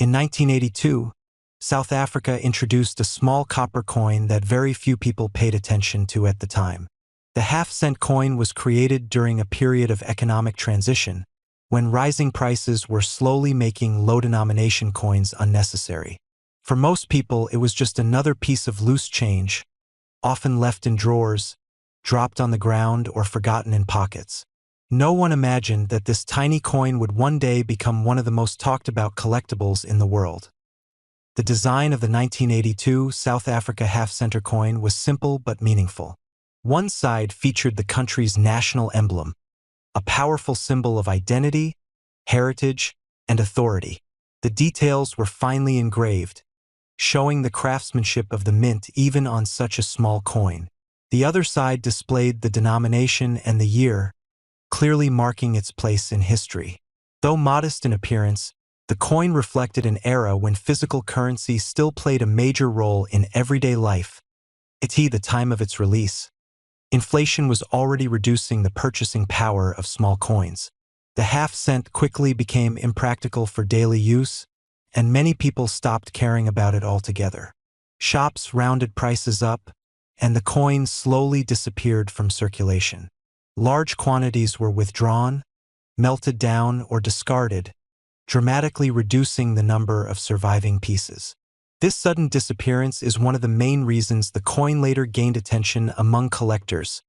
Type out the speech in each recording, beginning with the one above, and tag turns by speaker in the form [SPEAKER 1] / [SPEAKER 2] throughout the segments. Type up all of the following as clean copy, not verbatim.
[SPEAKER 1] In 1982, South Africa introduced a small copper coin that very few people paid attention to at the time. The half-cent coin was created during a period of economic transition, when rising prices were slowly making low-denomination coins unnecessary. For most people, it was just another piece of loose change, often left in drawers, dropped on the ground, or forgotten in pockets. No one imagined that this tiny coin would one day become one of the most talked-about collectibles in the world. The design of the 1982 South Africa half-center coin was simple but meaningful. One side featured the country's national emblem, a powerful symbol of identity, heritage, and authority. The details were finely engraved, showing the craftsmanship of the mint even on such a small coin. The other side displayed the denomination and the year, clearly marking its place in history. Though modest in appearance, the coin reflected an era when physical currency still played a major role in everyday life. At the time of its release, inflation was already reducing the purchasing power of small coins. The half-cent quickly became impractical for daily use, and many people stopped caring about it altogether. Shops rounded prices up, and the coin slowly disappeared from circulation. Large quantities were withdrawn, melted down, or discarded, dramatically reducing the number of surviving pieces. This sudden disappearance is one of the main reasons the coin later gained attention among collectors.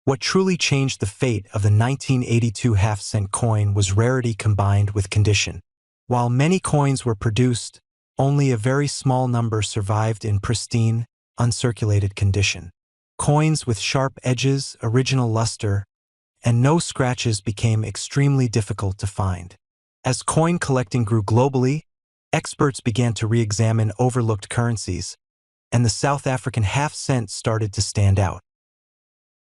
[SPEAKER 1] What truly changed the fate of the 1982 half-cent coin was rarity combined with condition. While many coins were produced, only a very small number survived in pristine, uncirculated condition. Coins with sharp edges, original luster, and no scratches became extremely difficult to find. As coin collecting grew globally, experts began to re-examine overlooked currencies, and the South African half-cent started to stand out.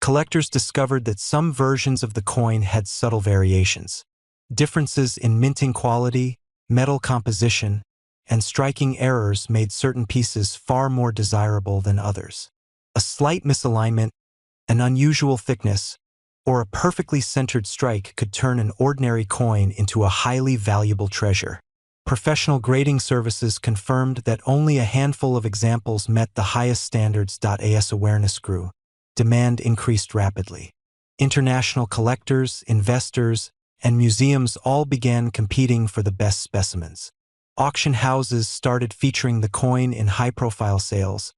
[SPEAKER 1] Collectors discovered that some versions of the coin had subtle variations. Differences in minting quality, metal composition, and striking errors made certain pieces far more desirable than others. A slight misalignment, an unusual thickness, or a perfectly centered strike could turn an ordinary coin into a highly valuable treasure. Professional grading services confirmed that only a handful of examples met the highest standards. As awareness grew, demand increased rapidly. International collectors, investors, and museums all began competing for the best specimens. Auction houses started featuring the coin in high-profile sales,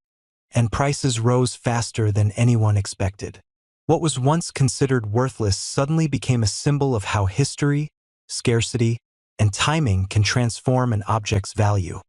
[SPEAKER 1] and prices rose faster than anyone expected. What was once considered worthless suddenly became a symbol of how history, scarcity, and timing can transform an object's value.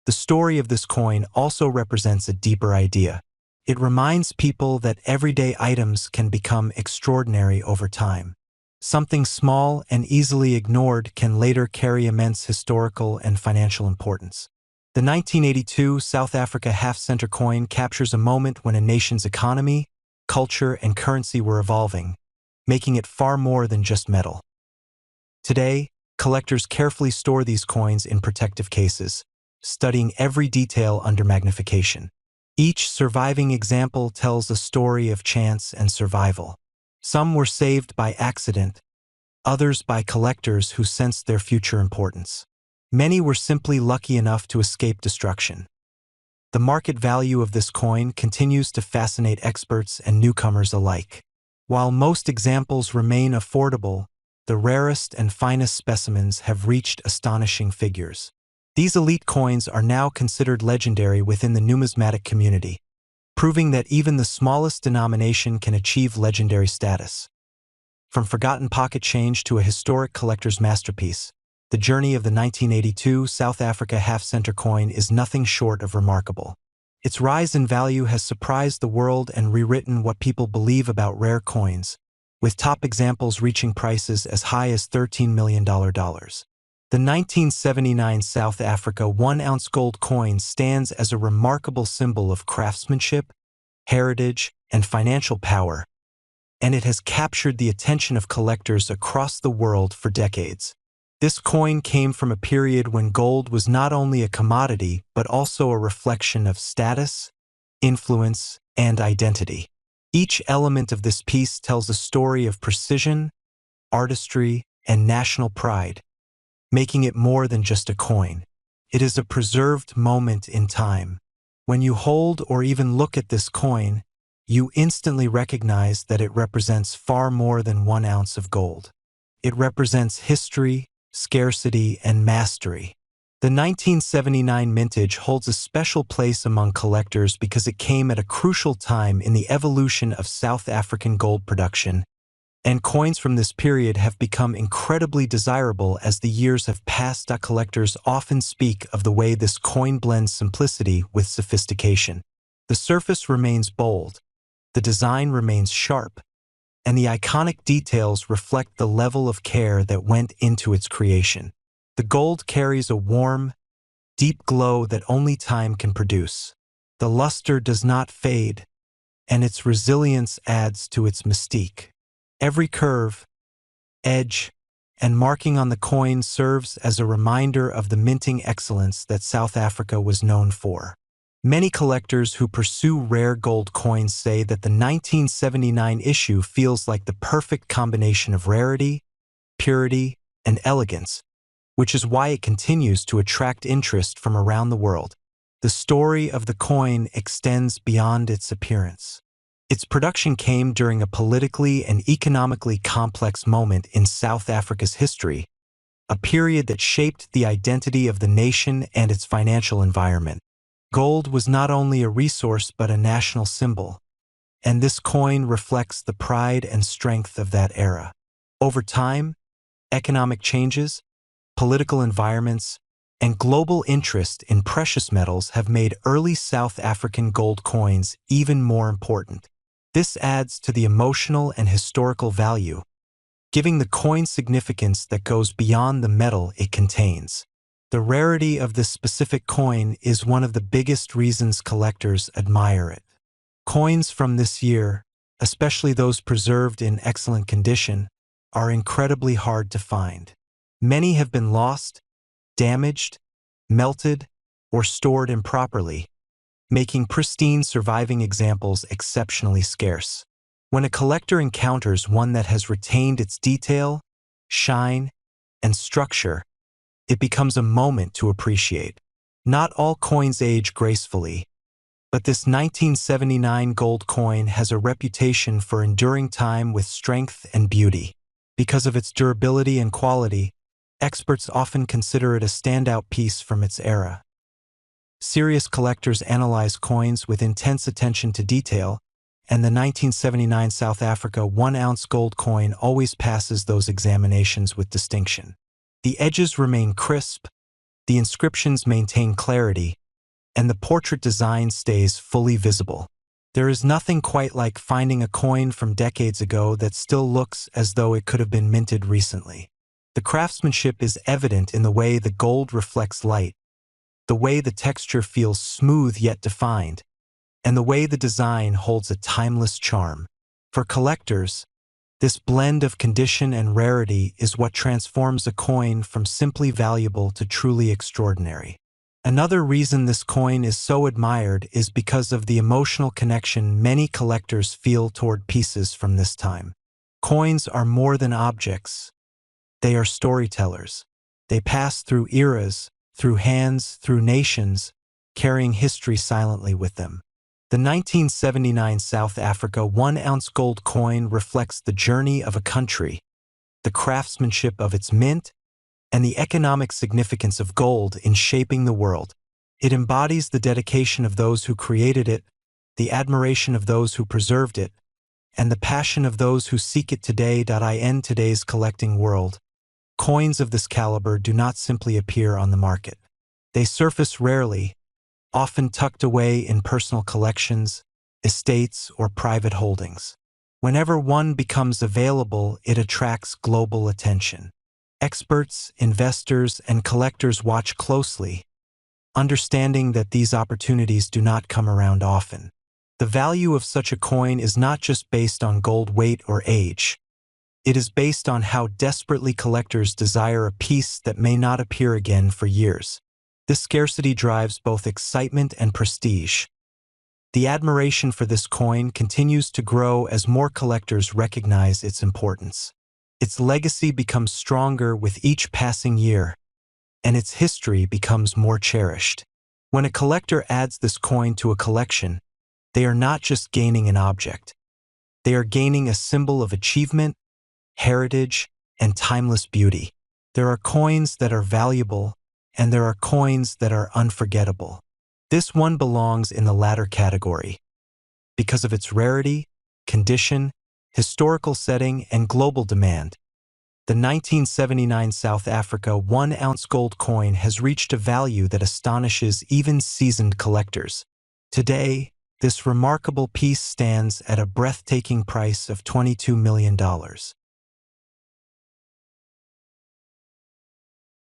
[SPEAKER 1] The story of this coin also represents a deeper idea. It reminds people that everyday items can become extraordinary over time. Something small and easily ignored can later carry immense historical and financial importance. The 1982 South Africa half-center coin captures a moment when a nation's economy, culture, and currency were evolving, making it far more than just metal. Today, collectors carefully store these coins in protective cases, studying every detail under magnification. Each surviving example tells a story of chance and survival. Some were saved by accident, others by collectors who sensed their future importance. Many were simply lucky enough to escape destruction. The market value of this coin continues to fascinate experts and newcomers alike. While most examples remain affordable, the rarest and finest specimens have reached astonishing figures. These elite coins are now considered legendary within the numismatic community, proving that even the smallest denomination can achieve legendary status. From forgotten pocket change to a historic collector's masterpiece, the journey of the 1982 South Africa half-center coin is nothing short of remarkable. Its rise in value has surprised the world and rewritten what people believe about rare coins, with top examples reaching prices as high as $13 million. The 1979 South Africa 1-ounce gold coin stands as a remarkable symbol of craftsmanship, heritage, and financial power, and it has captured the attention of collectors across the world for decades. This coin came from a period when gold was not only a commodity but also a reflection of status, influence, and identity. Each element of this piece tells a story of precision, artistry, and national pride, making it more than just a coin. It is a preserved moment in time. When you hold or even look at this coin, you instantly recognize that it represents far more than 1 ounce of gold. It represents history, scarcity, and mastery. The 1979 mintage holds a special place among collectors because it came at a crucial time in the evolution of South African gold production, and coins from this period have become incredibly desirable as the years have passed. Collectors often speak of the way this coin blends simplicity with sophistication. The surface remains bold, the design remains sharp, and the iconic details reflect the level of care that went into its creation. The gold carries a warm, deep glow that only time can produce. The luster does not fade, and its resilience adds to its mystique. Every curve, edge, and marking on the coin serves as a reminder of the minting excellence that South Africa was known for. Many collectors who pursue rare gold coins say that the 1979 issue feels like the perfect combination of rarity, purity, and elegance, which is why it continues to attract interest from around the world. The story of the coin extends beyond its appearance. Its production came during a politically and economically complex moment in South Africa's history, a period that shaped the identity of the nation and its financial environment. Gold was not only a resource but a national symbol, and this coin reflects the pride and strength of that era. Over time, economic changes, political environments, and global interest in precious metals have made early South African gold coins even more important. This adds to the emotional and historical value, giving the coin significance that goes beyond the metal it contains. The rarity of this specific coin is one of the biggest reasons collectors admire it. Coins from this year, especially those preserved in excellent condition, are incredibly hard to find. Many have been lost, damaged, melted, or stored improperly, making pristine surviving examples exceptionally scarce. When a collector encounters one that has retained its detail, shine, and structure, it becomes a moment to appreciate. Not all coins age gracefully, but this 1979 gold coin has a reputation for enduring time with strength and beauty. Because of its durability and quality, experts often consider it a standout piece from its era. Serious collectors analyze coins with intense attention to detail, and the 1979 South Africa 1 ounce gold coin always passes those examinations with distinction. The edges remain crisp, the inscriptions maintain clarity, and the portrait design stays fully visible. There is nothing quite like finding a coin from decades ago that still looks as though it could have been minted recently. The craftsmanship is evident in the way the gold reflects light, the way the texture feels smooth yet defined, and the way the design holds a timeless charm. For collectors, this blend of condition and rarity is what transforms a coin from simply valuable to truly extraordinary. Another reason this coin is so admired is because of the emotional connection many collectors feel toward pieces from this time. Coins are more than objects. They are storytellers. They pass through eras, through hands, through nations, carrying history silently with them. The 1979 South Africa 1 ounce gold coin reflects the journey of a country, the craftsmanship of its mint, and the economic significance of gold in shaping the world. It embodies the dedication of those who created it, the admiration of those who preserved it, and the passion of those who seek it today. In today's collecting world, coins of this caliber do not simply appear on the market. They surface rarely, often tucked away in personal collections, estates, or private holdings. Whenever one becomes available, it attracts global attention. Experts, investors, and collectors watch closely, understanding that these opportunities do not come around often. The value of such a coin is not just based on gold weight or age. It is based on how desperately collectors desire a piece that may not appear again for years. This scarcity drives both excitement and prestige. The admiration for this coin continues to grow as more collectors recognize its importance. Its legacy becomes stronger with each passing year, and its history becomes more cherished. When a collector adds this coin to a collection, they are not just gaining an object. They are gaining a symbol of achievement, heritage, and timeless beauty. There are coins that are valuable, and there are coins that are unforgettable. This one belongs in the latter category because of its rarity, condition, historical setting, and global demand. The 1979 South Africa 1-ounce gold coin has reached a value that astonishes even seasoned collectors. Today, this remarkable piece stands at a breathtaking price of $22 million.